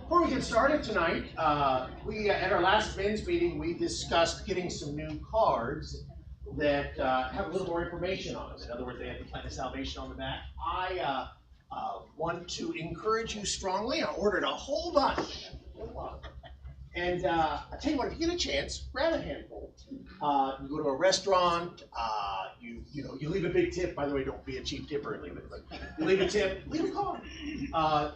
Before we get started tonight, we at our last men's meeting, we discussed getting some new cards that have a little more information on them. In other words, they have the plan of salvation on the back. I want to encourage you strongly. I ordered a whole bunch. And I tell you what, if you get a chance, grab a handful. You go to a restaurant, you leave a big tip. By the way, don't be a cheap tipper and leave it. But you leave a tip, leave a card.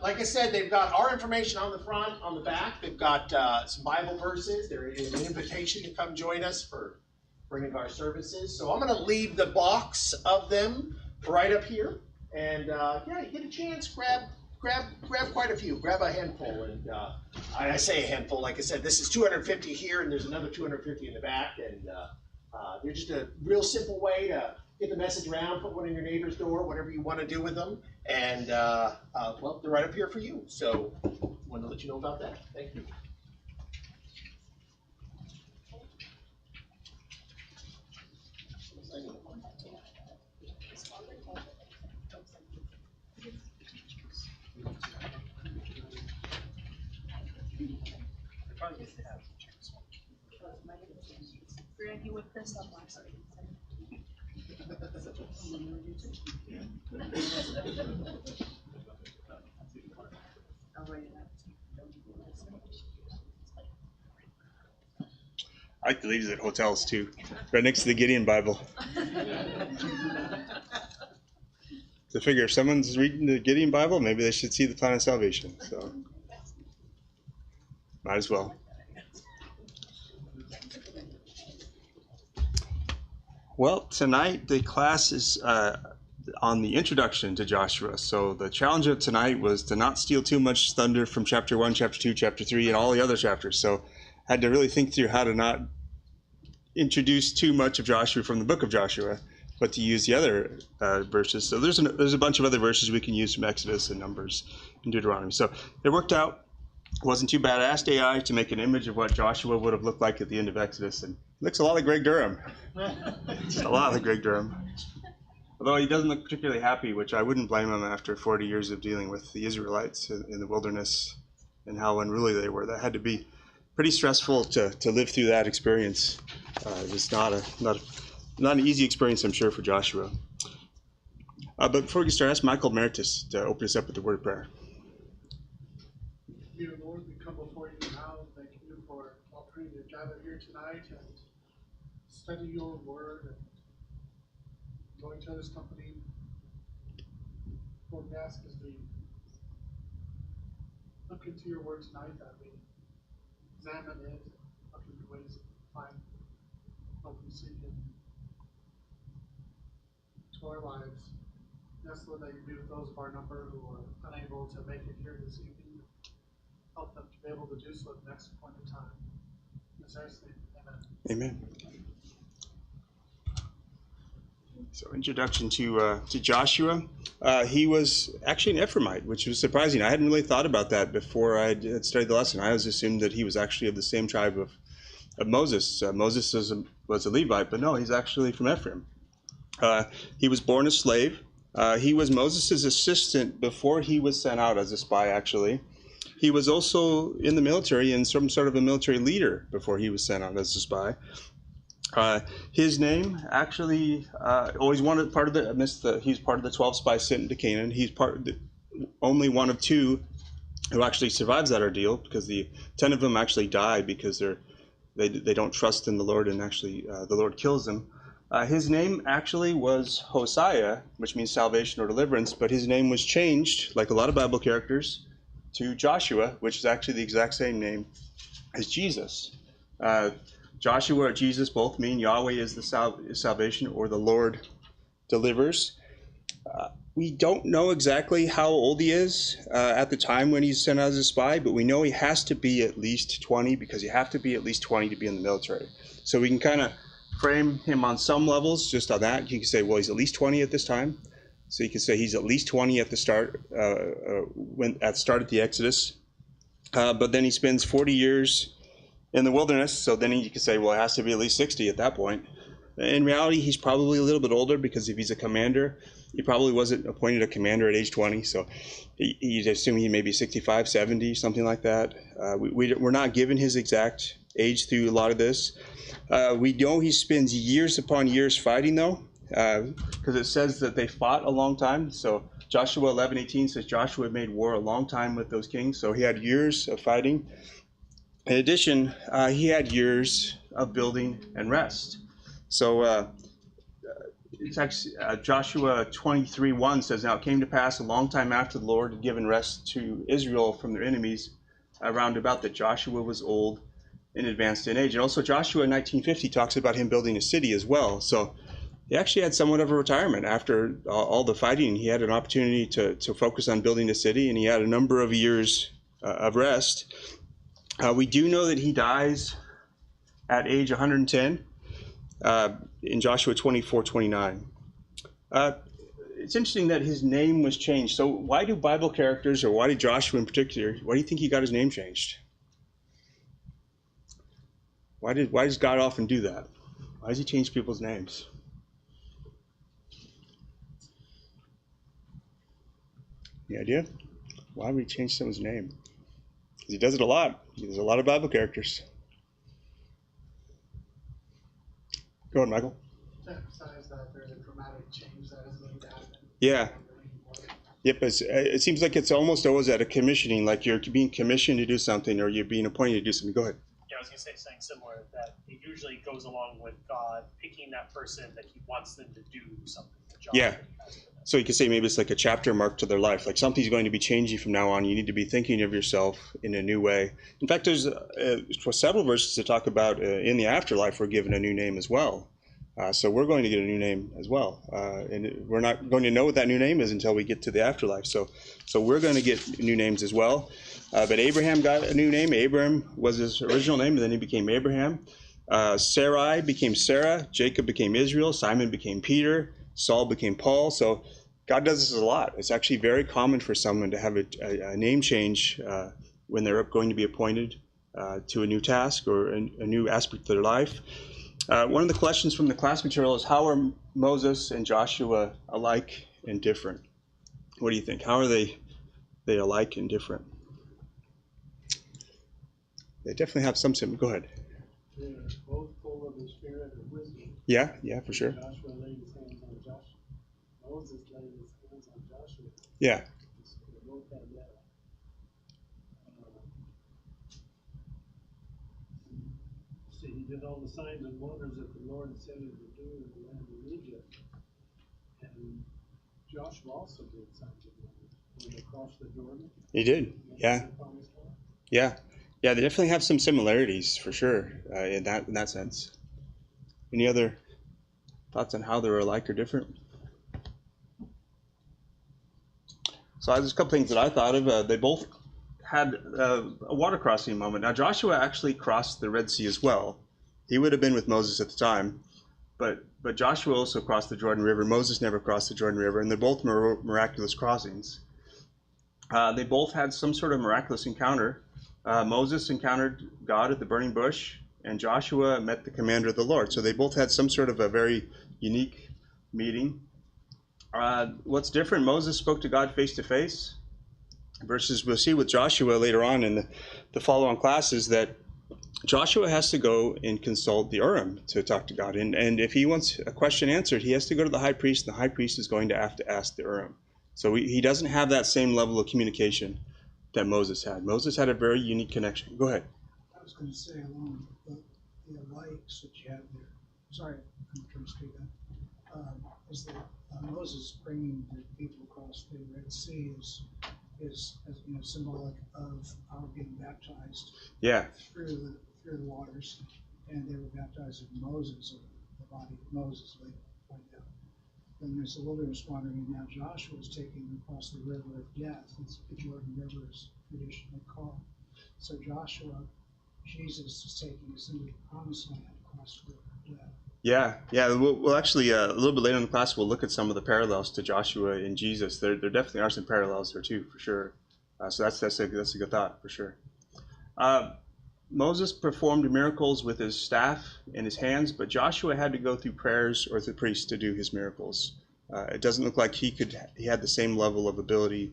Like I said, they've got our information on the front, on the back. They've got some Bible verses. There is an invitation to come join us for bringing our services. So I'm going to leave the box of them right up here. And you get a chance, grab quite a few. Grab a handful. And I say a handful, like I said, this is 250 here, and there's another 250 in the back. And they're just a real simple way to get the message around, put one in your neighbor's door, whatever you want to do with them. And, well, they're right up here for you. So I wanted to let you know about that. Thank you. Greg, you whipped this up last week. I like to leave these at hotels too, right next to the Gideon Bible. So I figure if someone's reading the Gideon Bible, maybe they should see the plan of salvation. So might as well. Well, tonight the class is on the introduction to Joshua. So the challenge of tonight was to not steal too much thunder from chapter 1, chapter 2, chapter 3, and all the other chapters. So I had to really think through how to not introduce too much of Joshua from the book of Joshua, but to use the other verses. So there's a bunch of other verses we can use from Exodus and Numbers and Deuteronomy. So it worked out. It wasn't too bad. I asked AI to make an image of what Joshua would have looked like at the end of Exodus, and it looks a lot like Greg Durham. A lot like Greg Durham. Although he doesn't look particularly happy, which I wouldn't blame him after 40 years of dealing with the Israelites in the wilderness and how unruly they were. That had to be pretty stressful to live through that experience. It's not an easy experience, I'm sure, for Joshua. But before we get started, I ask Michael Meritus to open us up with the word of prayer. Dear Lord, we come before you now. Thank you for the opportunity to gather here tonight and study your word and enjoy each other's company. Lord, we ask as we look into your word tonight that we examine it and look into ways to find what we see into our lives. Yes, Lord, that you be with those of our number who are unable to make it here this evening. Help them to be able to do so at the next point in time. In Jesus' name, amen. Amen. So, introduction to Joshua. He was actually an Ephraimite, which was surprising. I hadn't really thought about that before I had studied the lesson. I always assumed that he was actually of the same tribe of Moses. Moses was a Levite, but no, he's actually from Ephraim. He was born a slave. He was Moses' assistant before he was sent out as a spy, actually. He was also in the military and some sort of a military leader before he was sent out as a spy. His name actually always wanted part of he's part of the 12 spies sent into Canaan. He's only one of two who actually survives that ordeal, because the 10 of them actually die because they don't trust in the Lord, and actually the Lord kills them. His name actually was Hosea, which means salvation or deliverance, but his name was changed, like a lot of Bible characters, to Joshua, which is actually the exact same name as Jesus. Joshua or Jesus both mean Yahweh is the salvation, or the Lord delivers. We don't know exactly how old he is at the time when he's sent out as a spy, but we know he has to be at least 20, because you have to be at least 20 to be in the military. So we can kind of frame him on some levels just on that. You can say, well, he's at least 20 at this time. So you can say he's at least 20 at the start, at the Exodus. But then he spends 40 years in the wilderness. So then you can say, well, it has to be at least 60 at that point. In reality, he's probably a little bit older, because if he's a commander, He probably wasn't appointed a commander at age 20, so you'd assume he may be 65, 70, something like that. We're not given his exact age through a lot of this. We know he spends years upon years fighting, though, because it says that they fought a long time. So Joshua 11:18 says Joshua made war a long time with those kings, so he had years of fighting. In addition, he had years of building and rest. So it's actually Joshua 23:1 says, "Now it came to pass a long time after the Lord had given rest to Israel from their enemies, around about that Joshua was old and advanced in age." And also Joshua 19:50 talks about him building a city as well. So he actually had somewhat of a retirement after all the fighting. He had an opportunity to focus on building a city, and he had a number of years of rest. We do know that he dies at age 110 in Joshua 24:29. It's interesting that his name was changed. So why do Bible characters, or why did Joshua in particular, why do you think he got his name changed? Why does God often do that? Why does he change people's names? Any idea? Why would he change someone's name? Because he does it a lot. There's a lot of Bible characters. Go ahead, Michael. To emphasize that there's a dramatic change that is going to happen. Yeah. Yep. It seems like it's almost always at a commissioning, like you're being commissioned to do something, or you're being appointed to do something. Go ahead. Yeah, I was going to say something similar, that it usually goes along with God picking that person that he wants them to do something. The job Yeah. that he has for them. So you could say maybe it's like a chapter mark to their life. Like something's going to be changing from now on. You need to be thinking of yourself in a new way. In fact, there's several verses that talk about in the afterlife we're given a new name as well. So we're going to get a new name as well. And we're not going to know what that new name is until we get to the afterlife. So we're going to get new names as well. But Abraham got a new name. Abram was his original name, and then he became Abraham. Sarai became Sarah. Jacob became Israel. Simon became Peter. Saul became Paul. So God does this a lot. It's actually very common for someone to have a name change when they're going to be appointed to a new task or a new aspect of their life. One of the questions from the class material is, how are Moses and Joshua alike and different? What do you think? How are they alike and different? They definitely have some similar. Go ahead. They're both full of the spirit of wisdom. Yeah, for sure. Joshua laid his hands on Joshua. Moses laid his hands on Joshua. Yeah. They both had that. See, he did all the signs and wonders that the Lord said he would do in the land of Egypt. And Joshua also did signs and wonders when they crossed the Jordan. He did. Yeah. Yeah, they definitely have some similarities for sure in that sense. Any other thoughts on how they're alike or different? So there's a couple things that I thought of. They both had a water crossing moment. Now Joshua actually crossed the Red Sea as well. He would have been with Moses at the time, but Joshua also crossed the Jordan River. Moses never crossed the Jordan River, and they're both miraculous crossings. They both had some sort of miraculous encounter. Moses encountered God at the burning bush, and Joshua met the commander of the Lord. So they both had some sort of a very unique meeting. What's different, Moses spoke to God face to face, versus we'll see with Joshua later on in the follow-on classes that Joshua has to go and consult the Urim to talk to God. And if he wants a question answered, he has to go to the high priest, and the high priest is going to have to ask the Urim. So he doesn't have that same level of communication that Moses had. Moses had a very unique connection. Go ahead. I was going to say along with the likes that you have there. Sorry, I'm trying to speak up. Is that Moses bringing the people across the Red Sea is symbolic of our being baptized. Yeah. Through the waters, and they were baptized in Moses, or the body of Moses, they point out. Then there's a wilderness wandering, and now Joshua is taking them across the river of death. It's the Jordan River is traditionally called. So Jesus is taking us into the promised land across the river of death. Yeah. We'll actually a little bit later in the class we'll look at some of the parallels to Joshua and Jesus. There definitely are some parallels there too, for sure. So that's a good thought for sure. Moses performed miracles with his staff and his hands, but Joshua had to go through prayers or the priest to do his miracles. It doesn't look like he had the same level of ability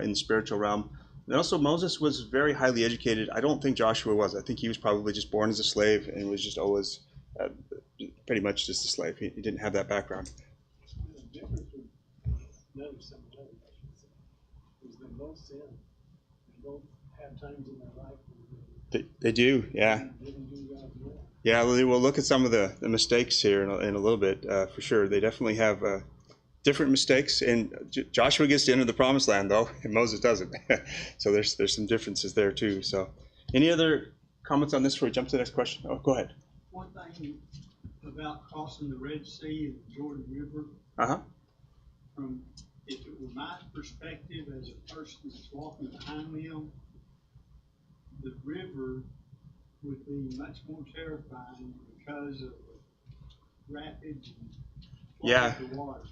in the spiritual realm. And also Moses was very highly educated. I don't think Joshua was. I think he was probably just born as a slave and was just always pretty much just a slave. He didn't have that background. The difference with none of some of them, I should say, is they both sin. They both have times in their life when They do, yeah. they didn't do God's will. Yeah, we'll look at some of the mistakes here in a little bit, for sure. They definitely have different mistakes, and Joshua gets to enter the promised land, though, and Moses doesn't. So there's some differences there, too. So any other comments on this before we jump to the next question? Oh, go ahead. One thing about crossing the Red Sea and the Jordan River, Uh-huh. from, if it were my perspective as a person that's walking behind them, the river would be much more terrifying because of the rapids and flow Yeah. of the water.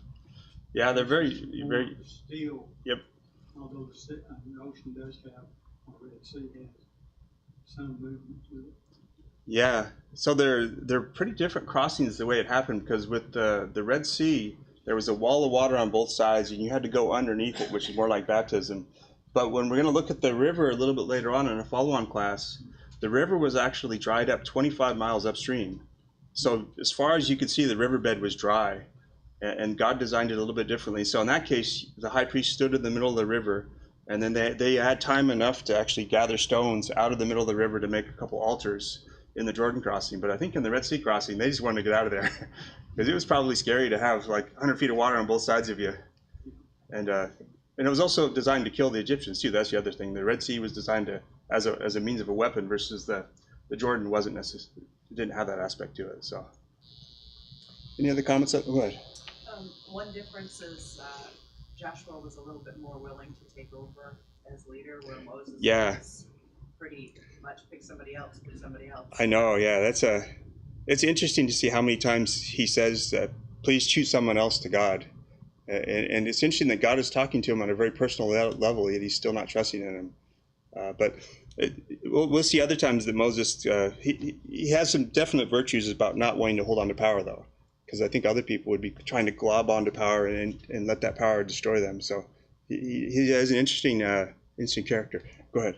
Yeah, they're very. Still. Yep. Although the ocean does have, or Red Sea has some movement to it. Yeah, so they're pretty different crossings the way it happened, because with the Red Sea, there was a wall of water on both sides, and you had to go underneath it, which is more like baptism. But when we're going to look at the river a little bit later on in a follow-on class, the river was actually dried up 25 miles upstream. So as far as you could see, the riverbed was dry, and God designed it a little bit differently. So in that case, the high priest stood in the middle of the river, and then they had time enough to actually gather stones out of the middle of the river to make a couple altars in the Jordan crossing. But I think in the Red Sea crossing, they just wanted to get out of there because it was probably scary to have like 100 feet of water on both sides of you. And it was also designed to kill the Egyptians too. That's the other thing. The Red Sea was designed as a means of a weapon, versus the Jordan wasn't necessarily, it didn't have that aspect to it. So any other comments? Go ahead. One difference is Joshua was a little bit more willing to take over as leader, where Moses was pretty much pick somebody else. I know, yeah. It's interesting to see how many times he says, please choose someone else to God. And it's interesting that God is talking to him on a very personal level, yet he's still not trusting in him. But we'll see other times that Moses, he has some definite virtues about not wanting to hold on to power, though. Because I think other people would be trying to glob onto power and let that power destroy them. So he has an interesting character. Go ahead.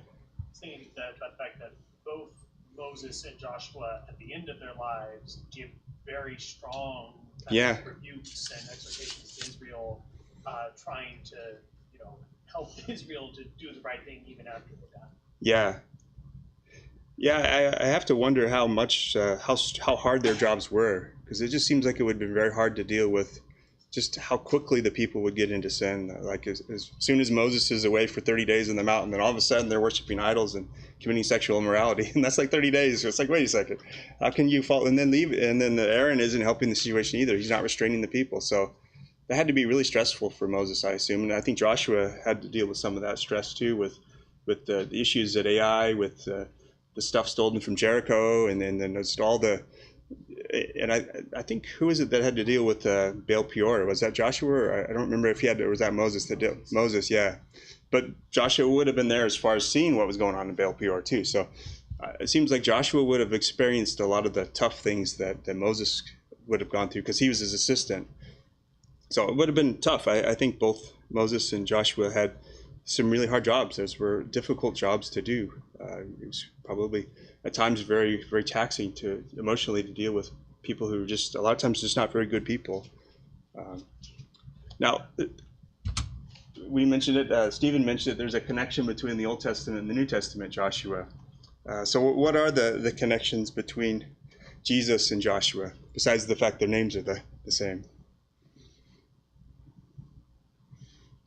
Saying that the fact that both Moses and Joshua at the end of their lives give very strong rebukes and exhortations to Israel, trying to help Israel to do the right thing even after they die. Yeah, I have to wonder how much how hard their jobs were, because it just seems like it would have been very hard to deal with just how quickly the people would get into sin. Like as soon as Moses is away for 30 days in the mountain, then all of a sudden they're worshiping idols and committing sexual immorality, and that's like 30 days. So it's like, wait a second, how can you fall and then leave? And then Aaron isn't helping the situation either. He's not restraining the people. So that had to be really stressful for Moses, I assume. And I think Joshua had to deal with some of that stress too, with the issues at Ai, with the stuff stolen from Jericho, and then just all the. And I think, who is it that had to deal with Baal Peor? Was that Joshua? Or I don't remember if he had to, or was that Moses that did? Moses, yeah. But Joshua would have been there as far as seeing what was going on in Baal Peor too. So it seems like Joshua would have experienced a lot of the tough things that Moses would have gone through, because he was his assistant. So it would have been tough. I think both Moses and Joshua had some really hard jobs. Those were difficult jobs to do. It was probably at times very, very taxing emotionally to deal with people who are just a lot of times just not very good people. Now, we mentioned it. Stephen mentioned it. There's a connection between the Old Testament and the New Testament, Joshua. So what are the connections between Jesus and Joshua, besides the fact their names are the same?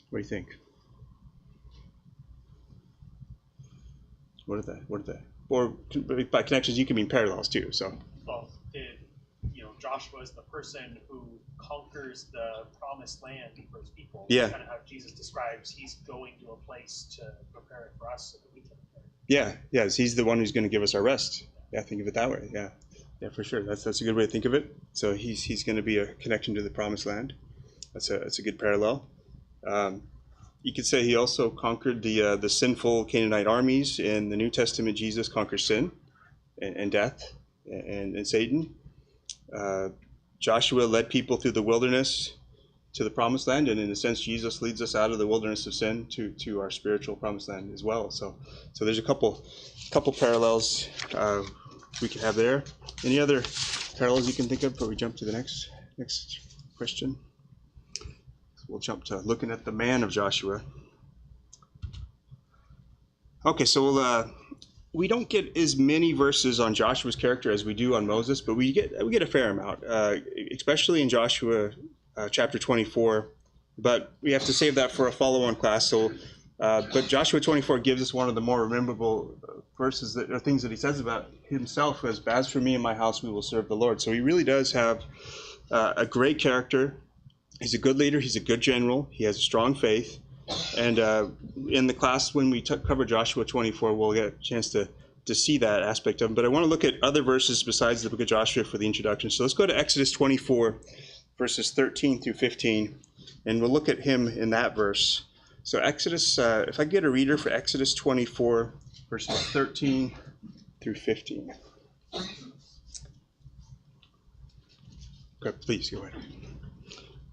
What do you think? What are they? Or by connections, you can mean parallels too. So. Well, Joshua is the person who conquers the promised land for his people. Yeah. That's kind of how Jesus describes he's going to a place to prepare it for us so that we can prepare it. Yeah. Yes, he's the one who's going to give us our rest. Yeah, think of it that way. Yeah, for sure. That's a good way to think of it. So he's going to be a connection to the promised land. That's a good parallel. You could say he also conquered the sinful Canaanite armies. In the New Testament, Jesus conquers sin and death and Satan. Joshua led people through the wilderness to the promised land, and in a sense, Jesus leads us out of the wilderness of sin to our spiritual promised land as well. So there's a couple parallels we could have there. Any other parallels you can think of before we jump to the next question? We'll jump to looking at the man of Joshua. Okay, so we don't get as many verses on Joshua's character as we do on Moses, but we get a fair amount, especially in Joshua chapter 24. But we have to save that for a follow-on class. So, but Joshua 24 gives us one of the more memorable verses that are things that he says about himself, as for me and my house, we will serve the Lord. So he really does have a great character. He's a good leader. He's a good general. He has a strong faith. And in the class, when we cover Joshua 24, we'll get a chance to see that aspect of him. But I want to look at other verses besides the book of Joshua for the introduction. So let's go to Exodus 24, verses 13 through 15, and we'll look at him in that verse. So Exodus, if I get a reader for Exodus 24, verses 13 through 15. Okay, please go ahead.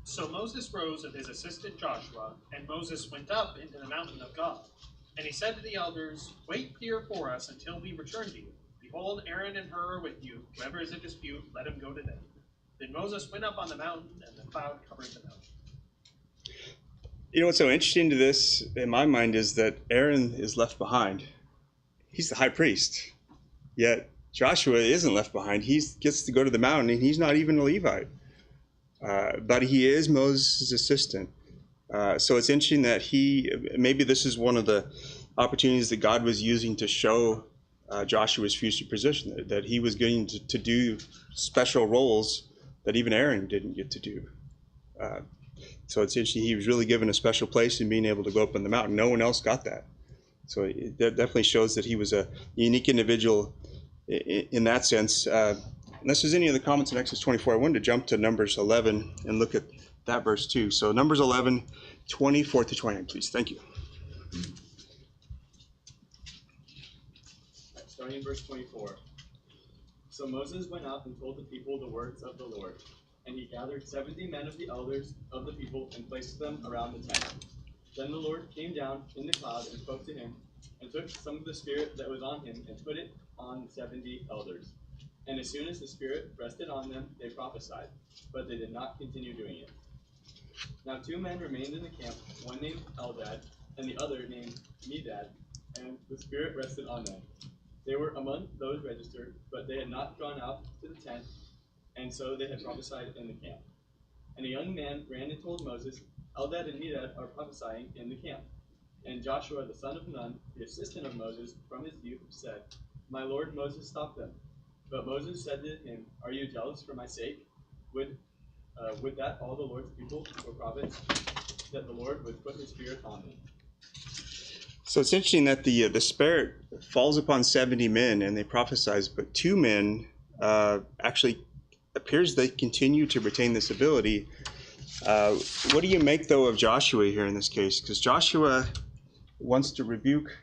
So Moses rose with his assistant Joshua, and Moses went up into the mountain of God. And he said to the elders, "Wait here for us until we return to you. Behold, Aaron and Hur are with you. Whoever is in dispute, let him go to them." Then Moses went up on the mountain, and the cloud covered the mountain. You know what's so interesting to this, in my mind, is that Aaron is left behind. He's the high priest. Yet Joshua isn't left behind. He gets to go to the mountain, and he's not even a Levite. But he is Moses' assistant. So it's interesting that maybe this is one of the opportunities that God was using to show Joshua's future position, that he was going to do special roles that even Aaron didn't get to do. So it's interesting, he was really given a special place in being able to go up on the mountain. No one else got that. So that definitely shows that he was a unique individual in that sense. Unless there's any other comments in Exodus 24, I wanted to jump to Numbers 11 and look at that verse too. So Numbers 11, 24 to 29, please. Thank you. Starting in verse 24. So Moses went up and told the people the words of the Lord. And he gathered 70 men of the elders of the people and placed them around the tent. Then the Lord came down in the cloud and spoke to him, and took some of the spirit that was on him and put it on 70 elders. And as soon as the Spirit rested on them, they prophesied, but they did not continue doing it. Now 2 men remained in the camp, one named Eldad, and the other named Medad, and the Spirit rested on them. They were among those registered, but they had not gone out to the tent, and so they had prophesied in the camp. And a young man ran and told Moses, "Eldad and Medad are prophesying in the camp." And Joshua, the son of Nun, the assistant of Moses from his youth, said, "My lord Moses, stop them." But Moses said to him, "Are you jealous for my sake? Would that all the Lord's people were prophets, that the Lord would put his spirit on them." So it's interesting that the spirit falls upon 70 men and they prophesize, but 2 men actually appears they continue to retain this ability. What do you make though of Joshua here in this case? Because Joshua wants to rebuke.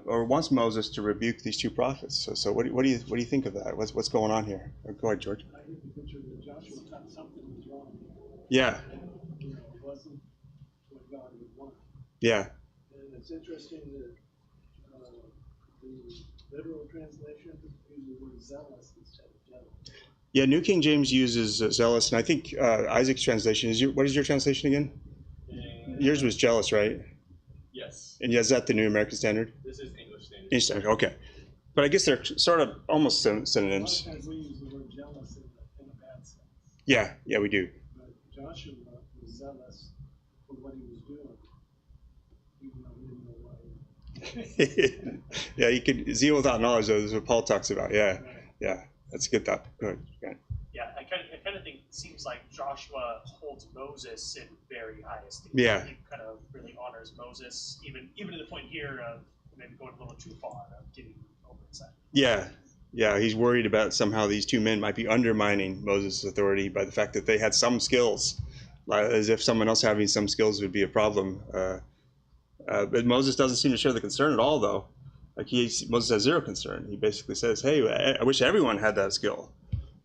Or wants Moses to rebuke these 2 prophets. So what do you think of that? What's going on here? Go ahead, George. I get the picture that Joshua thought something was wrong. Yeah. It wasn't what God would want. Yeah. And it's interesting that the literal translation uses the word zealous instead of jealous. Yeah, New King James uses zealous, and I think Isaac's translation what is your translation again? Yours was jealous, right? Yes. And is that the New American Standard? This is English Standard. English Standard, okay. But I guess they're sort of almost synonyms. A lot of times we use the word jealous in a bad sense. Yeah, we do. But Joshua was zealous for what he was doing, even though he didn't know why. Yeah, you could zeal without knowledge, though, is what Paul talks about. Yeah, that's a good thought. Go ahead. Yeah, I kind of think it seems like Joshua holds Moses in very high esteem. Yeah. He kind of really honors Moses, even to the point here of maybe going a little too far, of getting over his head. Yeah, he's worried about somehow these 2 men might be undermining Moses' authority by the fact that they had some skills, as if someone else having some skills would be a problem. But Moses doesn't seem to share the concern at all, though. Like Moses has zero concern. He basically says, "Hey, I wish everyone had that skill.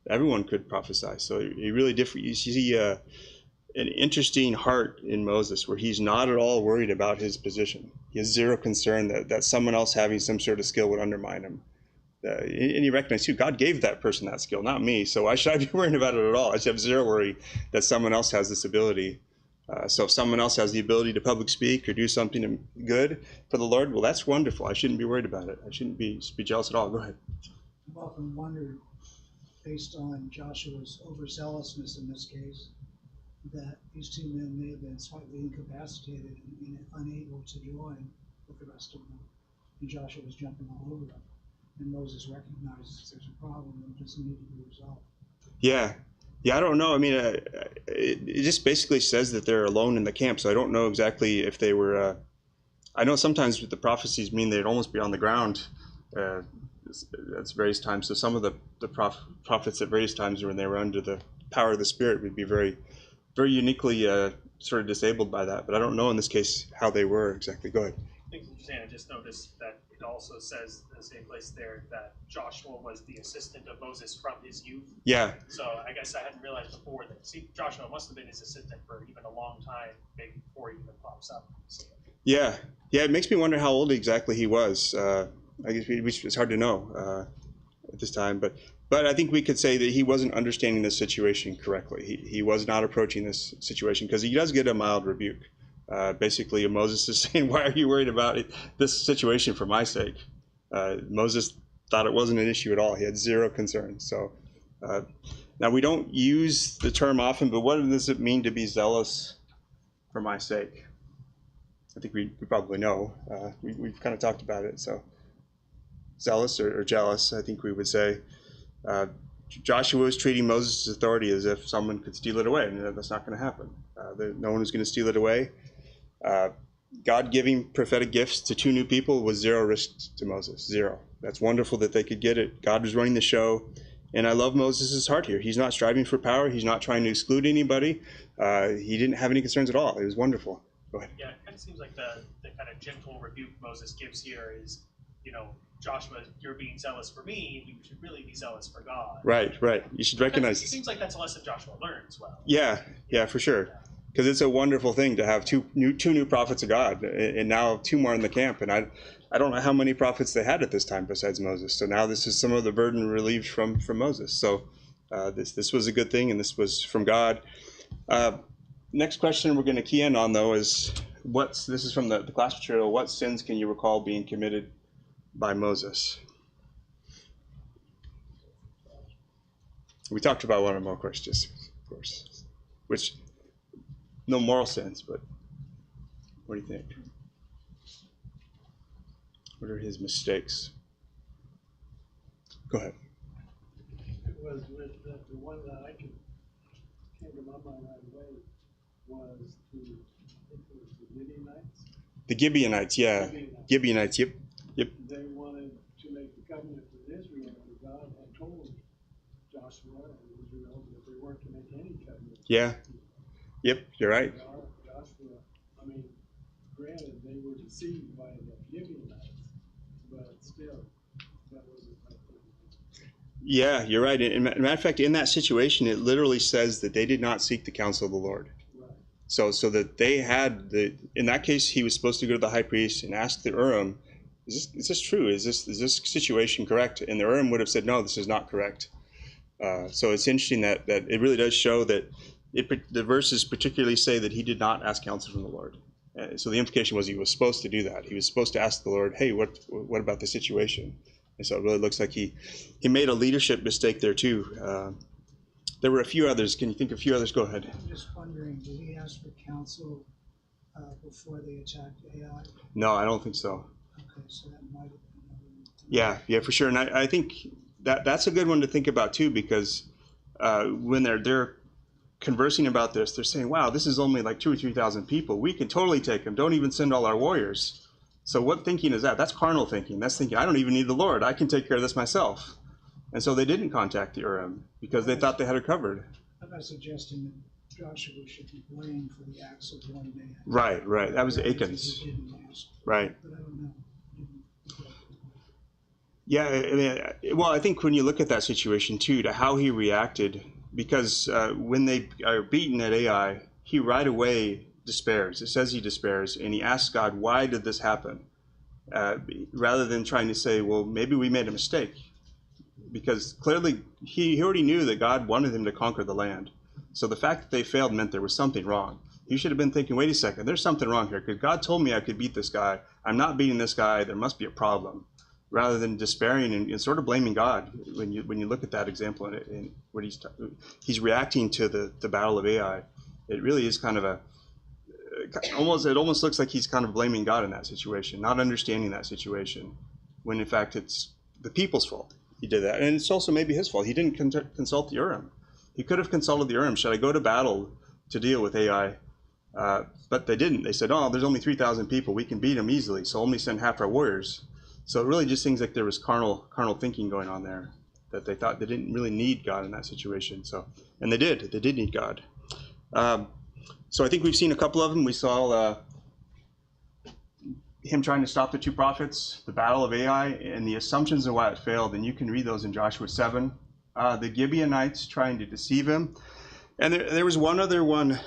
Everyone could prophesy." So he really different. You see an interesting heart in Moses where he's not at all worried about his position. He has zero concern that someone else having some sort of skill would undermine him. And he recognized too, God gave that person that skill, not me. So why should I be worrying about it at all? I should have zero worry that someone else has this ability. So if someone else has the ability to public speak or do something good for the Lord, well, that's wonderful. I shouldn't be worried about it. I shouldn't be jealous at all. Go ahead. I've often wondered, based on Joshua's overzealousness in this case, that these two men may have been slightly incapacitated and unable to join with the rest of them. And Joshua was jumping all over them. And Moses recognizes there's a problem and doesn't need to be resolved. Yeah. Yeah, I don't know. I mean, it just basically says that they're alone in the camp. So I don't know exactly if they were. I know sometimes the prophecies mean they'd almost be on the ground at various times. So some of the prophets at various times when they were under the power of the Spirit would be very, very uniquely sort of disabled by that. But I don't know in this case how they were exactly. Go ahead. I think you're saying, I just noticed that it also says in the same place there that Joshua was the assistant of Moses from his youth. Yeah. So I guess I hadn't realized before that. See, Joshua must have been his assistant for even a long time, maybe before he even pops up. So, Yeah. Yeah, it makes me wonder how old exactly he was. I guess it's hard to know at this time. But I think we could say that he wasn't understanding this situation correctly. He was not approaching this situation because he does get a mild rebuke. Basically, Moses is saying, why are you worried about this situation for my sake? Moses thought it wasn't an issue at all. He had zero concern. So now we don't use the term often, but what does it mean to be zealous for my sake? I think we probably know. We've kind of talked about it. So zealous or jealous, I think we would say. Joshua is treating Moses' authority as if someone could steal it away, and that's not going to happen. No one is going to steal it away. God giving prophetic gifts to two new people was zero risk to Moses, zero. That's wonderful that they could get it. God was running the show, and I love Moses' heart here. He's not striving for power. He's not trying to exclude anybody. He didn't have any concerns at all. It was wonderful. Go ahead. yeah, it kind of seems like the kind of gentle rebuke Moses gives here is, Joshua, you're being zealous for me. You should really be zealous for God. Right. You should recognize. It seems like that's a lesson Joshua learns well. Yeah, for sure. Because it's a wonderful thing to have two new prophets of God, and now two more in the camp. And I don't know how many prophets they had at this time besides Moses. So now this is some of the burden relieved from Moses. So this was a good thing, and this was from God. Next question we're going to key in on, though, is this is from the class material. What sins can you recall being committed by Moses? We talked about one of them, of course, which no moral sins, but what do you think? What are his mistakes? Go ahead. It was with the one that came to my mind right away was I think it was the Gibeonites. The Gibeonites, yeah. Gibeonites, yep. They wanted to make the covenant with Israel, and God had told Joshua and Israel that they weren't to make any covenant. Yeah. Yep, you're right. Joshua, granted, they were deceived by the Gibeonites, but still, that wasn't the thing. Yeah, you're right. Matter of fact, in that situation, it literally says that they did not seek the counsel of the Lord. Right. So that they had in that case, he was supposed to go to the high priest and ask the Urim, is this true? Is this situation correct? And the Urim would have said, no, this is not correct. So it's interesting that it really does show that the verses particularly say that he did not ask counsel from the Lord. So the implication was he was supposed to do that. He was supposed to ask the Lord, hey, what about the situation? And so it really looks like he made a leadership mistake there too. There were a few others. Can you think of a few others? Go ahead. I'm just wondering, did he ask for counsel before they attacked Ai? No, I don't think so. Okay, so that might have been Yeah, for sure. And I think that's a good one to think about too, because when they're conversing about this, they're saying, wow, this is only like 2,000 or 3,000 people. We can totally take them. Don't even send all our warriors. So what thinking is that? That's carnal thinking. That's thinking, I don't even need the Lord. I can take care of this myself. And so they didn't contact the Urim because they thought they had it covered. I'm not suggesting that Joshua should be blamed for the acts of one man. Right. That was Achan's. He didn't ask. Right. But I don't know. Yeah, I think when you look at that situation too, to how he reacted, because when they are beaten at Ai, he right away despairs. It says he despairs, and he asks God, why did this happen? Rather than trying to say, well, maybe we made a mistake. Because clearly he already knew that God wanted him to conquer the land. So the fact that they failed meant there was something wrong. He should have been thinking, wait a second, there's something wrong here, because God told me I could beat this guy. I'm not beating this guy. There must be a problem. Rather than despairing and sort of blaming God when you look at that example and what he's reacting to the battle of Ai. It really is kind of it almost looks like he's kind of blaming God in that situation, not understanding that situation, when in fact it's the people's fault he did that. And it's also maybe his fault. He didn't consult the Urim. He could have consulted the Urim. Should I go to battle to deal with Ai? But they didn't. They said, oh, there's only 3,000 people. We can beat them easily, so only send half our warriors. So it really just seems like there was carnal thinking going on there, that they thought they didn't really need God in that situation. So, and they did need God. So I think we've seen a couple of them. We saw him trying to stop the two prophets, the battle of Ai, and the assumptions of why it failed. And you can read those in Joshua 7. The Gibeonites trying to deceive him. And there was one other one.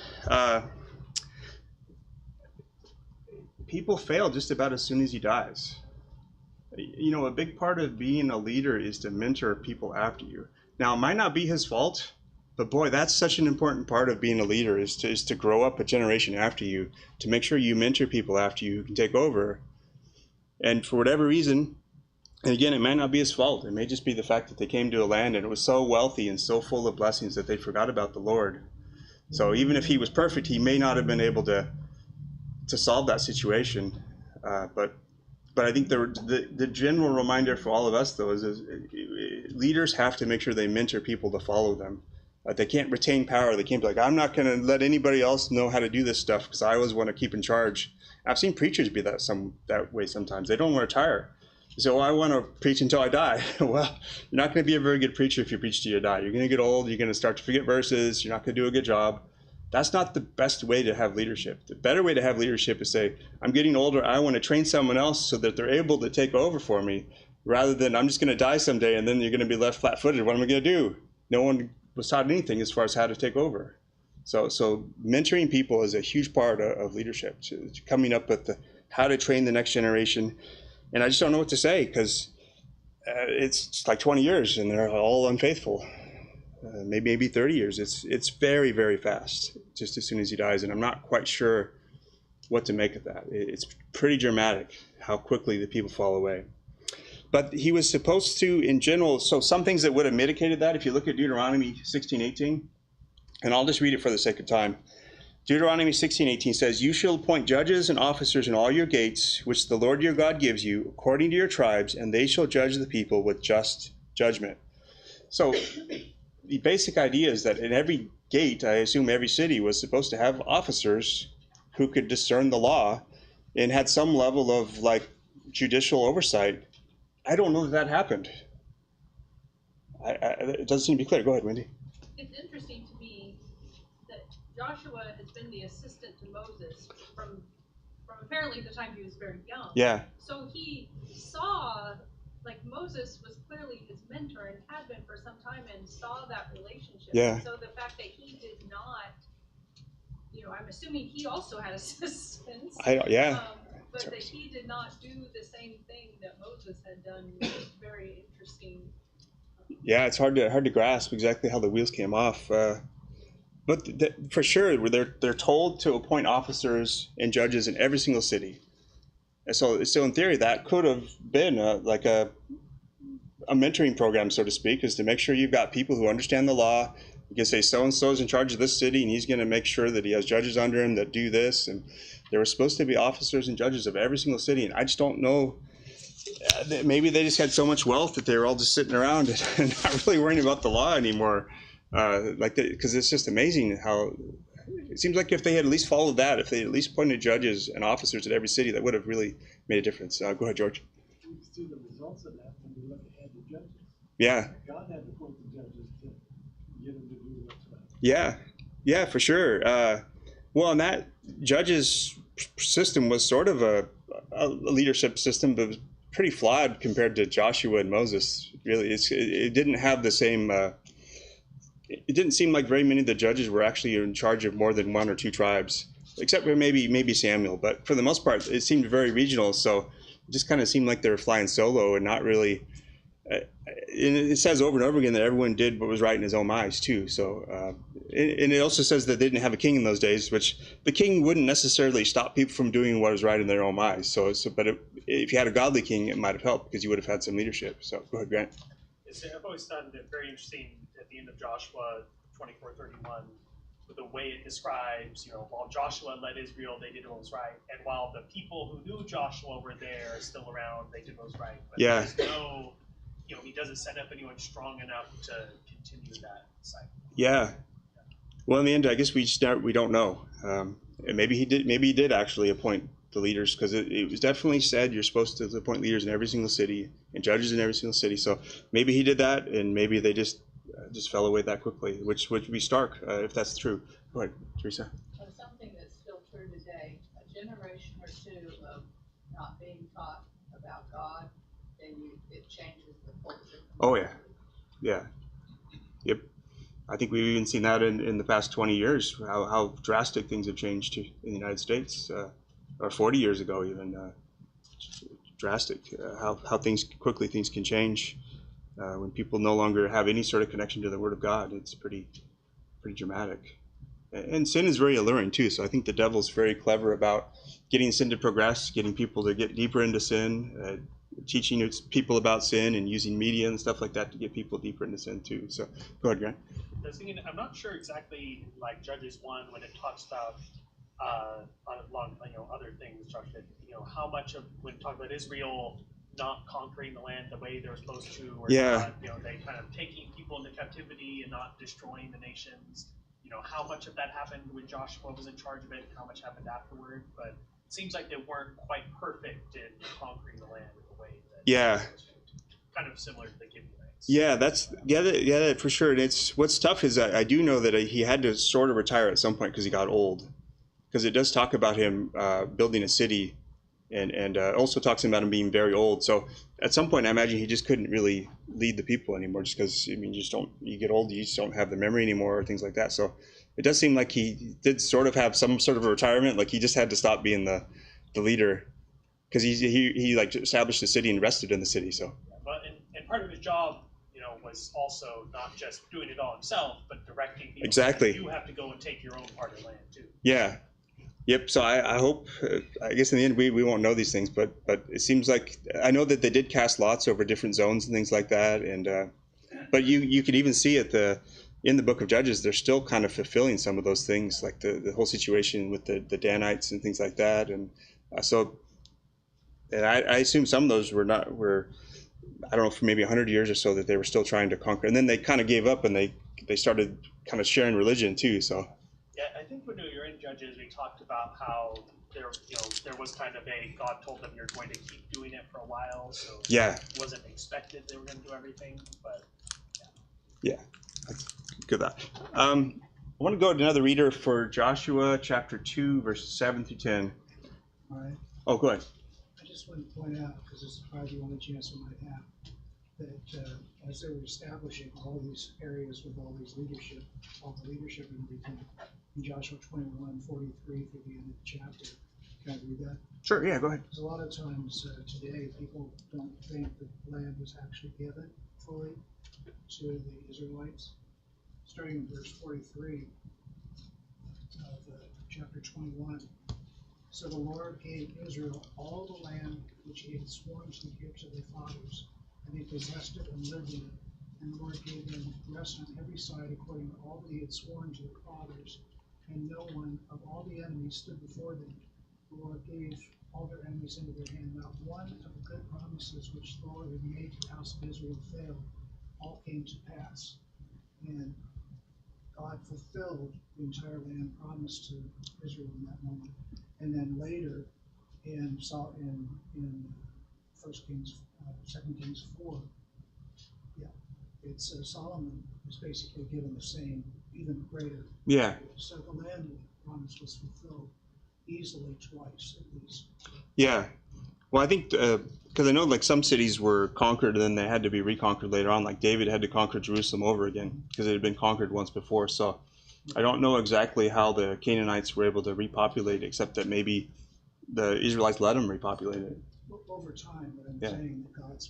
People fail just about as soon as he dies. You know, a big part of being a leader is to mentor people after you. Now, it might not be his fault, but boy, that's such an important part of being a leader is to grow up a generation after you, to make sure you mentor people after you who can take over. And for whatever reason, and again, it might not be his fault. It may just be the fact that they came to a land and it was so wealthy and so full of blessings that they forgot about the Lord. So even if he was perfect, he may not have been able to solve that situation. But I think the general reminder for all of us, though, is leaders have to make sure they mentor people to follow them. They can't retain power. They can't be like, I'm not going to let anybody else know how to do this stuff because I always want to keep in charge. I've seen preachers be that way sometimes. They don't want to retire. They say, well, I want to preach until I die. Well, you're not going to be a very good preacher if you preach till you die. You're going to get old. You're going to start to forget verses. You're not going to do a good job. That's not the best way to have leadership. The better way to have leadership is say, I'm getting older. I want to train someone else so that they're able to take over for me, rather than I'm just going to die someday and then you're going to be left flat-footed. What am I going to do? No one was taught anything as far as how to take over. So mentoring people is a huge part of leadership. Coming up with how to train the next generation. And I just don't know what to say because it's like 20 years and they're all unfaithful. Maybe 30 years. It's very, very fast, just as soon as he dies. And I'm not quite sure what to make of that. It's pretty dramatic how quickly the people fall away. But he was supposed to, in general, so some things that would have mitigated that, if you look at Deuteronomy 16:18, and I'll just read it for the sake of time. Deuteronomy 16:18 says, you shall appoint judges and officers in all your gates, which the Lord your God gives you, according to your tribes, and they shall judge the people with just judgment. So the basic idea is that in every gate, I assume every city was supposed to have officers who could discern the law and had some level of like judicial oversight. I don't know that happened. It doesn't seem to be clear. Go ahead, Wendy. It's interesting to me that Joshua has been the assistant to Moses from apparently the time he was very young. Yeah. So he saw, like Moses was clearly his mentor and had been for some time and saw that relationship. Yeah. So the fact that he did not, I'm assuming he also had assistants. But that he did not do the same thing that Moses had done was very interesting. Yeah, it's hard to grasp exactly how the wheels came off. But for sure, they're told to appoint officers and judges in every single city. And so in theory, that could have been like a mentoring program, so to speak, is to make sure you've got people who understand the law. You can say so-and-so is in charge of this city, and he's going to make sure that he has judges under him that do this. And there were supposed to be officers and judges of every single city, and I just don't know. Maybe they just had so much wealth that they were all just sitting around and not really worrying about the law anymore. Because it's just amazing how it seems like if they had at least followed that, if they had at least appointed judges and officers at every city, that would have really made a difference. Go ahead, George. You can see the results of that when you look ahead the judges. Yeah. God had to appoint the judges to get them to do what's right. Yeah, for sure. Well, and that judges system was sort of a leadership system, but was pretty flawed compared to Joshua and Moses. Really, it didn't have the same it didn't seem like very many of the judges were actually in charge of more than one or two tribes, except for maybe Samuel. But for the most part, it seemed very regional. So it just kind of seemed like they were flying solo and not really. And it says over and over again that everyone did what was right in his own eyes too. So, and it also says that they didn't have a king in those days, which the king wouldn't necessarily stop people from doing what was right in their own eyes. If you had a godly king, it might have helped because you would have had some leadership. So, go ahead, Grant. I've always found it very interesting at the end of Joshua 24:31, with the way it describes, while Joshua led Israel, they did what was right, and while the people who knew Joshua were there, still around, they did what was right. But there's no, he doesn't set up anyone strong enough to continue that cycle. Yeah. Well, in the end, I guess we don't know. And maybe he did actually appoint the leaders, because it was definitely said you're supposed to appoint leaders in every single city and judges in every single city. So maybe he did that, and maybe they just fell away that quickly, which would be stark if that's true. Go ahead, Teresa. Well, something that's still true today, a generation or two of not being taught about God, then it changes the culture. Oh yeah. Yep. I think we've even seen that in the past 20 years, how drastic things have changed in the United States, or 40 years ago even. Drastic, how quickly things can change when people no longer have any sort of connection to the Word of God. It's pretty dramatic. And sin is very alluring too, so I think the devil's very clever about getting sin to progress, getting people to get deeper into sin, teaching people about sin, and using media and stuff like that to get people deeper into sin too. So go ahead, Grant. I'm not sure exactly, like Judges 1, when it talks about along other things, Josh, that how much of when talk about Israel not conquering the land the way they're supposed to, or not, they kind of taking people into captivity and not destroying the nations. How much of that happened when Joshua was in charge of it, and how much happened afterward. But it seems like they weren't quite perfect in conquering the land in the way that kind of similar to the Gibeonites. Yeah, for sure. And what's tough is I do know that he had to sort of retire at some point because he got old. Because it does talk about him building a city, and also talks about him being very old. So at some point, I imagine he just couldn't really lead the people anymore, just because you get old, you just don't have the memory anymore, or things like that. So it does seem like he did sort of have some sort of a retirement, like he just had to stop being the leader, because he like established the city and rested in the city. So. But and part of his job, was also not just doing it all himself, but directing people. Exactly. You have to go and take your own part of the land too. Yeah. Yep. So I hope, I guess in the end we won't know these things, but it seems like I know that they did cast lots over different zones and things like that, and but you could even see in the book of Judges, they're still kind of fulfilling some of those things, like the whole situation with the Danites and things like that, and I assume some of those were I don't know, for maybe 100 years or so that they were still trying to conquer, and then they kind of gave up and they started kind of sharing religion too. So. Yeah, I think when we were in Judges, we talked about how there was kind of God told them you're going to keep doing it for a while, so it wasn't expected they were going to do everything, but yeah, that's good. I want to go to another reader for Joshua chapter 2, verses 7 through 10. All right. Oh, go ahead. I just want to point out, because this is probably the only chance we might have, that as they were establishing all these areas with all the leadership and everything, in Joshua 21:43 through the end of the chapter. Can I read that? Sure, yeah, go ahead. Because a lot of times today, people don't think that land was actually given fully to the Israelites. Starting in verse 43 of chapter 21. So the Lord gave Israel all the land which he had sworn to give to their fathers, and they possessed it and lived in it. And the Lord gave them rest on every side according to all that he had sworn to their fathers. And no one of all the enemies stood before them. The Lord gave all their enemies into their hand. Not one of the good promises which the Lord had made to the house of Israel failed. All came to pass. And God fulfilled the entire land promised to Israel in that moment. And then later, in 1 Kings, 2 Kings 4, it's Solomon is basically given the same, even greater. Yeah. So the land promise was fulfilled easily twice at least. Yeah. Well, I think because I know like some cities were conquered and then they had to be reconquered later on. Like David had to conquer Jerusalem over again because it had been conquered once before. So I don't know exactly how the Canaanites were able to repopulate, except that maybe the Israelites let them repopulate it. Over time, but I'm Yeah. saying that God's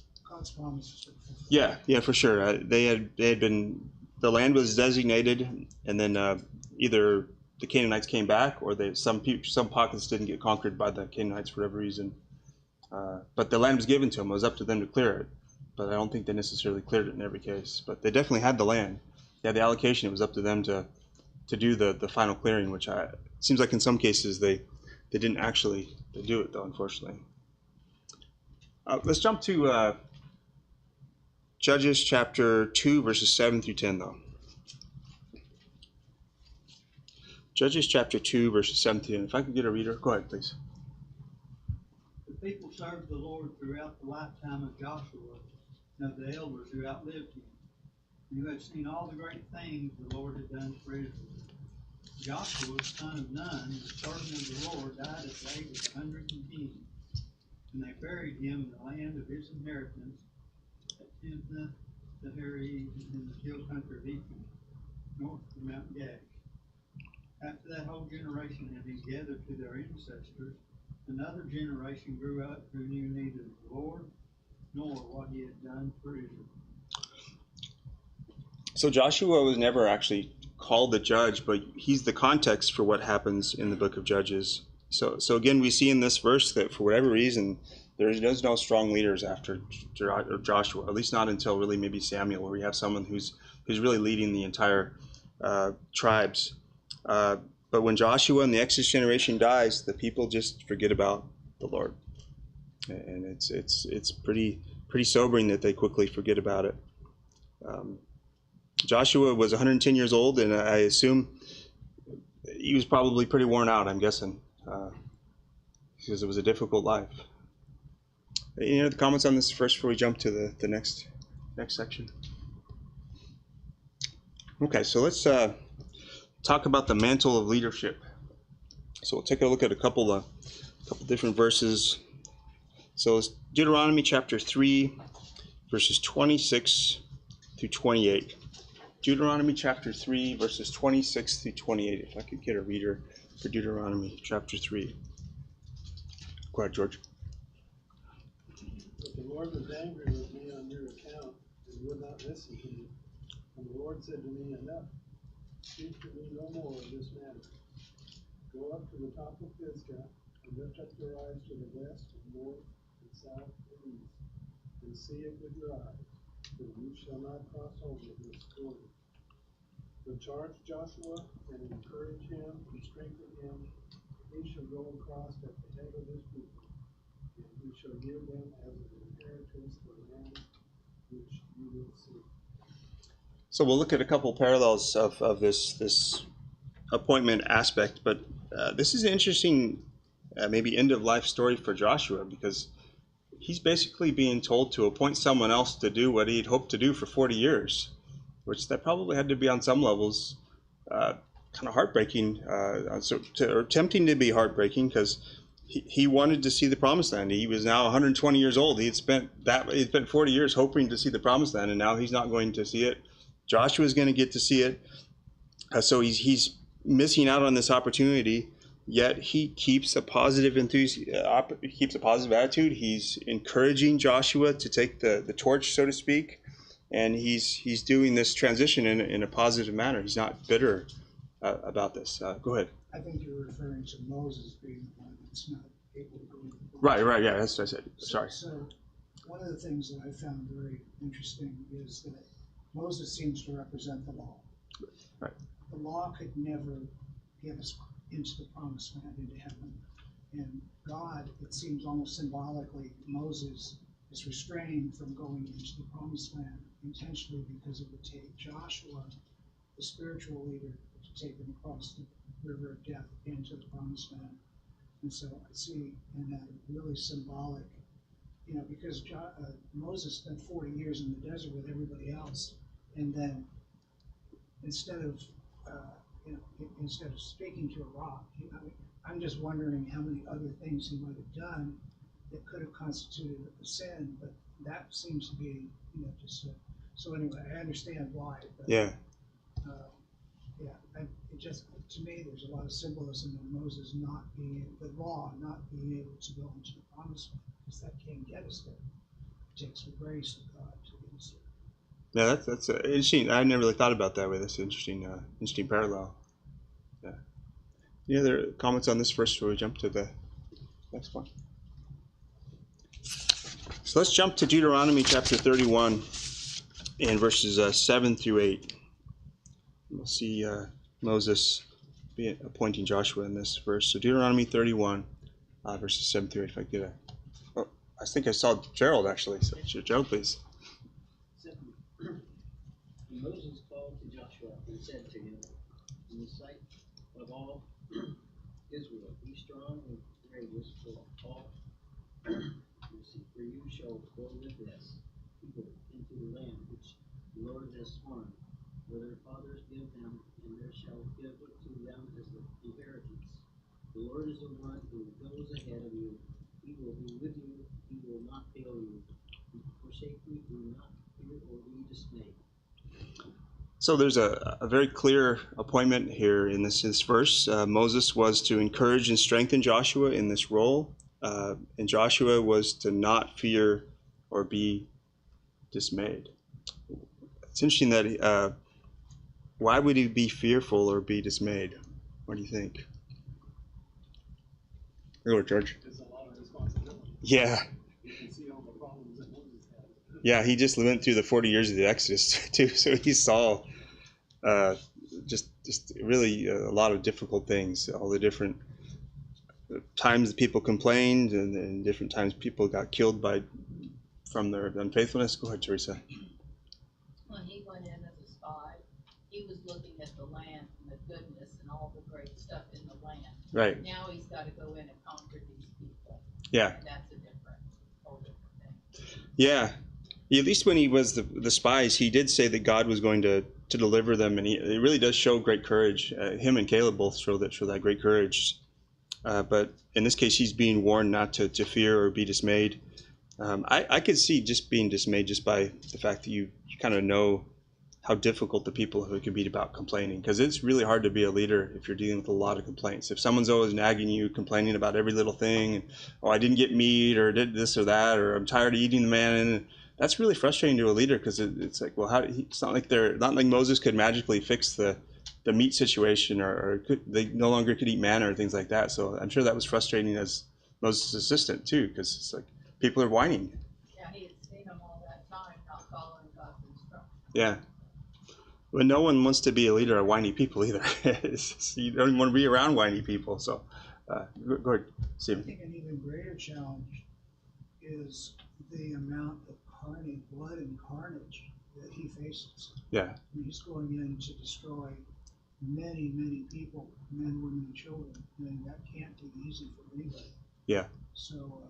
promises were fulfilled. Yeah, for sure. They had been, the land was designated, and then either the Canaanites came back, or some pockets didn't get conquered by the Canaanites for whatever reason. But the land was given to them. It was up to them to clear it. But I don't think they necessarily cleared it in every case. But they definitely had the land. They had the allocation. It was up to them to do the final clearing, which it seems like in some cases they didn't actually do it, though, unfortunately. Let's jump to Judges chapter 2, verses 7 through 10, though. Judges chapter 2, verses 7 through 10. If I could get a reader, go ahead, please. The people served the Lord throughout the lifetime of Joshua and of the elders who outlived him, and who had seen all the great things the Lord had done for Israel. Joshua, son of Nun, the servant of the Lord, died at the age of 110, and they buried him in the land of his inheritance at Timnath the Heree in the hill country of Ephraim, north of Mount Gash. After that whole generation had been gathered to their ancestors, another generation grew up who knew neither the Lord nor what he had done for Israel. So Joshua was never actually called the judge, but he's the context for what happens in the book of Judges. So again, we see in this verse that for whatever reason, there's no strong leaders after Joshua, at least not until really maybe Samuel, where we have someone who's really leading the entire tribes. But when Joshua and the Exodus generation dies, the people just forget about the Lord, and it's pretty sobering that they quickly forget about it. Joshua was 110 years old, and I assume he was probably pretty worn out, I'm guessing, because it was a difficult life. Any other comments on this first before we jump to the next section? Okay, so let's talk about the mantle of leadership. So we'll take a look at a couple different verses. So it's Deuteronomy chapter 3, verses 26 through 28. Deuteronomy chapter 3, verses 26 through 28. If I could get a reader for Deuteronomy chapter 3. Go ahead, George. But the Lord was angry with me on your account and would not listen to me. And the Lord said to me, enough, speak to me no more of this matter. Go up to the top of Pisgah and lift up your eyes to the west and north and south and east, and see it with your eyes, for you shall not cross over this Jordan. But charge Joshua and encourage him and strengthen him. He shall go across at the head of his people, and he shall give them as an inheritance the land which you will see. So we'll look at a couple parallels of this appointment aspect, but this is an interesting maybe end of life story for Joshua, because he's basically being told to appoint someone else to do what he'd hoped to do for 40 years, which that probably had to be on some levels kind of heartbreaking, or tempting to be heartbreaking, because he wanted to see the promised land. He was now 120 years old. He'd spent 40 years hoping to see the promised land, and now he's not going to see it. Joshua's going to get to see it. So he's missing out on this opportunity, yet he keeps a positive attitude. He's encouraging Joshua to take the torch, so to speak, and he's doing this transition in a positive manner. He's not bitter about this. Go ahead. I think you're referring to Moses being the one that's not able to go into the Right, yeah, that's what I said. Sorry. So one of the things that I found very interesting is that Moses seems to represent the law. Right. The law could never get us into the promised land, into heaven. And God, it seems almost symbolically, Moses is restrained from going into the promised land intentionally because it would take Joshua, the spiritual leader, to take him across the river of death into the promised land. And so I see in that really symbolic, because Moses spent 40 years in the desert with everybody else, and then instead of speaking to a rock, I'm just wondering how many other things he might have done it could have constituted a sin, but that seems to be, just, so anyway, I understand why, but. Yeah. It just, to me, there's a lot of symbolism in Moses not being, the law, not being able to go into the promised land, because that can't get us there. It takes the grace of God to get us there. Yeah, that's interesting. I never really thought about that way. That's an interesting parallel. Yeah. Any other comments on this first before we jump to the next one? So let's jump to Deuteronomy chapter 31 and verses 7 through 8. We'll see Moses appointing Joshua in this verse. So Deuteronomy 31, verses 7 through 8. If I get I think I saw Gerald actually. So Gerald, please. Moses called to Joshua and said to him, in the sight of all Israel, be strong and courageous, for all for you shall go with this people into the land which the Lord has sworn, where their fathers give them, and there shall give it to them as the inheritance. The Lord is the one who goes ahead of you. He will be with you. He will not fail you. Forsake you. Do not fear or be dismayed. So there's a very clear appointment here in this verse. Moses was to encourage and strengthen Joshua in this role, and Joshua was to not fear or be dismayed. It's interesting that why would he be fearful or be dismayed? What do you think? Go, George. It's a lot of responsibility. Yeah. You can see all the problems that Moses had. Yeah, he just went through the 40 years of the Exodus too, so he saw just really a lot of difficult things, all the different times that people complained, and different times people got killed from their unfaithfulness. Go ahead, Teresa. When he went in as a spy, he was looking at the land and the goodness and all the great stuff in the land. Right. Now he's got to go in and conquer these people. Yeah. And that's a whole different thing. Yeah. At least when he was the spies, he did say that God was going to deliver them, and it really does show great courage. Him and Caleb both show that great courage. But in this case, he's being warned not to fear or be dismayed. I could see just being dismayed just by the fact that you kind of know how difficult the people who can be about complaining, because it's really hard to be a leader if you're dealing with a lot of complaints. If someone's always nagging you, complaining about every little thing, and, oh, I didn't get meat, or did this or that, or I'm tired of eating the manna, that's really frustrating to a leader, because it's like, well, it's not like Moses could magically fix the meat situation, or they no longer could eat manna or things like that. So I'm sure that was frustrating as Moses' assistant too, because it's like people are whining. Yeah, he had seen them all that time, not following God's instructions. Yeah. But no one wants to be a leader of whiny people either. You don't even want to be around whiny people. So go ahead, Stephen. I think an even greater challenge is the amount of blood and carnage that he faces. Yeah. I mean, he's going in to destroy many, many people, men, women, and children, and that can't be easy for anybody. Yeah. So,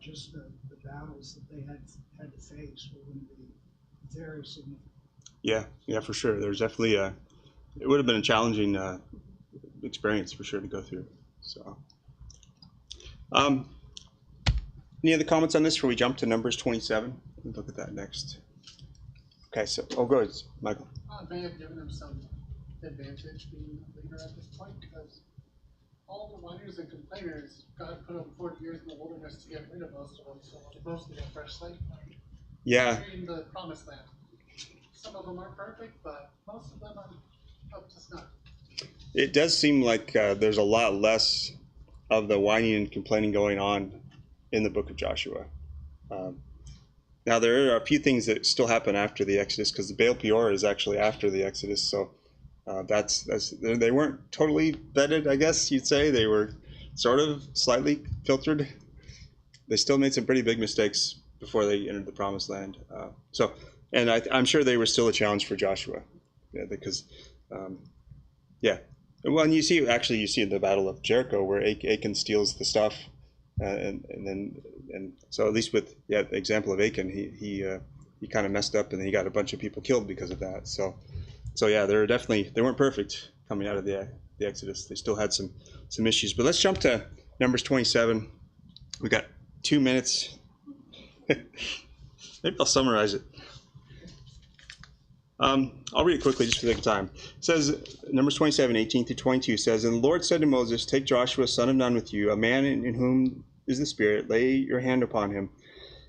just the battles that they had to face were going to be very significant. Yeah, for sure. There's definitely it would have been a challenging experience for sure to go through. So, any other comments on this before we jump to Numbers 27? We'll look at that next. Okay, so go ahead, Michael. It may have given him some advantage being a leader at this point, because all the whiners and complainers, God put them 40 years in the wilderness to get rid of most of them, so they're mostly a fresh slate. Yeah. In the promised land. Some of them aren't perfect, but most of them are up to snuff. It does seem like there's a lot less of the whining and complaining going on in the book of Joshua. Now, there are a few things that still happen after the Exodus, because the Baal Peor is actually after the Exodus, so they weren't totally vetted, I guess you'd say. They were sort of slightly filtered. They still made some pretty big mistakes before they entered the Promised Land. And I'm sure they were still a challenge for Joshua, because, Well, and you see in the Battle of Jericho where Achan steals the stuff, and so at least with the example of Achan, he kind of messed up, and then he got a bunch of people killed because of that. So yeah, they weren't perfect coming out of the Exodus. They still had some issues. But let's jump to Numbers 27. We got 2 minutes. Maybe I'll summarize it. I'll read it quickly just for the sake of time. It says, Numbers 27, 18 through 22 says, And the Lord said to Moses, Take Joshua, son of Nun, with you, a man in whom is the Spirit. Lay your hand upon him,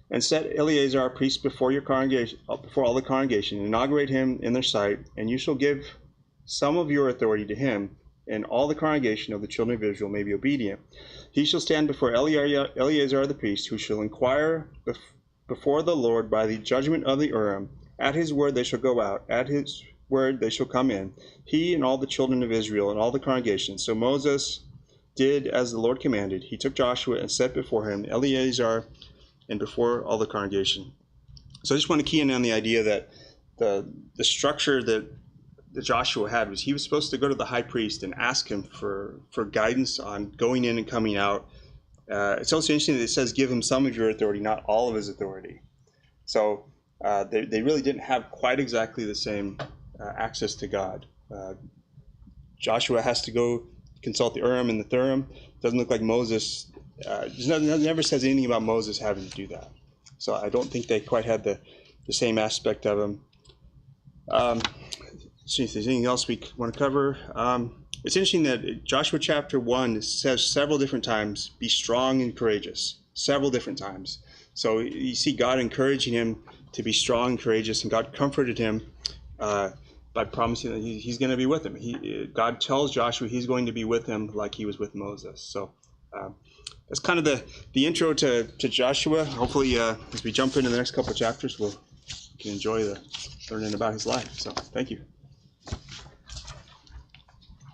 and set Eleazar a priest before your congregation, before all the congregation. Inaugurate him in their sight, and you shall give some of your authority to him, and all the congregation of the children of Israel may be obedient. He shall stand before Eleazar the priest, who shall inquire before the Lord by the judgment of the Urim. At his word they shall go out, at his word they shall come in, he and all the children of Israel and all the congregation. So Moses did as the Lord commanded. He took Joshua and set before him Eleazar and before all the congregation. So I just want to key in on the idea that the structure that Joshua had was he was supposed to go to the high priest and ask him for guidance on going in and coming out. It's also interesting that it says give him some of your authority, not all of his authority. So they really didn't have quite exactly the same access to God. Joshua has to go consult the Urim and the Thummim. Doesn't look like Moses. Never says anything about Moses having to do that. So I don't think they quite had the same aspect of him. See if there's anything else we want to cover. It's interesting that Joshua chapter 1 says several different times, be strong and courageous, several different times. So you see God encouraging him to be strong and courageous, and God comforted him by promising that he's going to be with him. God tells Joshua he's going to be with him like he was with Moses. So that's kind of the intro to Joshua. Hopefully, as we jump into the next couple of chapters, we can enjoy learning about his life. So thank you.